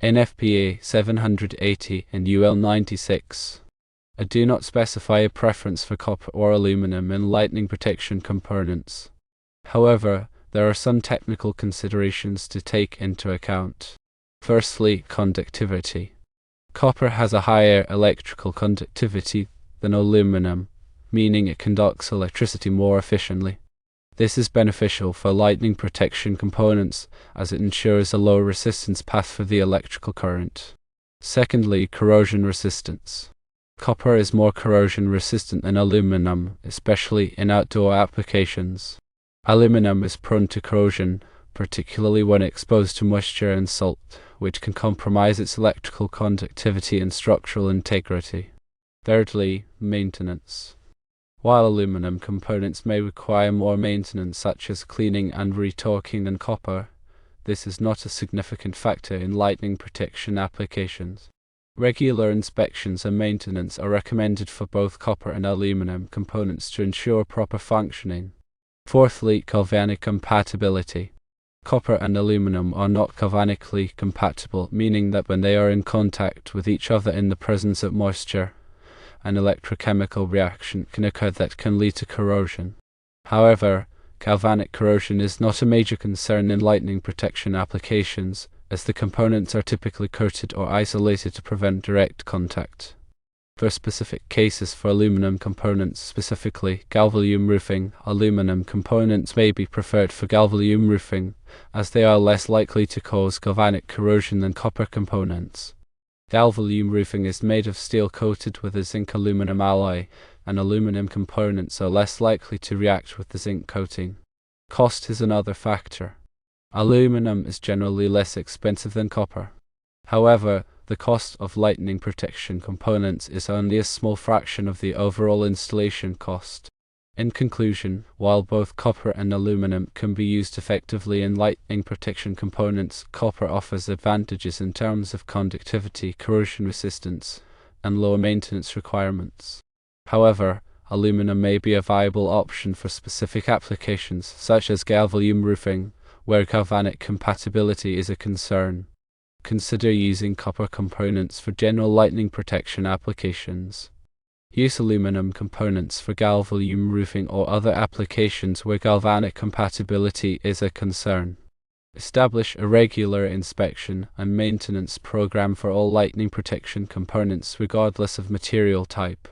NFPA 780 and UL 96. I do not specify a preference for copper or aluminum in lightning protection components. However, there are some technical considerations to take into account. Firstly, conductivity. Copper has a higher electrical conductivity than aluminum, meaning it conducts electricity more efficiently. This is beneficial for lightning protection components as it ensures a low resistance path for the electrical current. Secondly, corrosion resistance. Copper is more corrosion resistant than aluminum, especially in outdoor applications. Aluminum is prone to corrosion, particularly when exposed to moisture and salt, which can compromise its electrical conductivity and structural integrity. Thirdly, maintenance. While aluminum components may require more maintenance such as cleaning and retorquing than copper, this is not a significant factor in lightning protection applications. Regular inspections and maintenance are recommended for both copper and aluminum components to ensure proper functioning. Fourthly, galvanic compatibility. Copper and aluminum are not galvanically compatible, meaning that when they are in contact with each other in the presence of moisture, an electrochemical reaction can occur that can lead to corrosion. However, galvanic corrosion is not a major concern in lightning protection applications, as the components are typically coated or isolated to prevent direct contact. For specific cases for aluminum components, specifically galvalume roofing, aluminum components may be preferred for galvalume roofing, as they are less likely to cause galvanic corrosion than copper components. Galvalume roofing is made of steel coated with a zinc-aluminum alloy, and aluminum components are less likely to react with the zinc coating. Cost is another factor. Aluminum is generally less expensive than copper. However, the cost of lightning protection components is only a small fraction of the overall installation cost. In conclusion, while both copper and aluminum can be used effectively in lightning protection components, copper offers advantages in terms of conductivity, corrosion resistance, and lower maintenance requirements. However, aluminum may be a viable option for specific applications, such as galvalume roofing, where galvanic compatibility is a concern. Consider using copper components for general lightning protection applications. Use aluminum components for galvalume roofing or other applications where galvanic compatibility is a concern. Establish a regular inspection and maintenance program for all lightning protection components regardless of material type.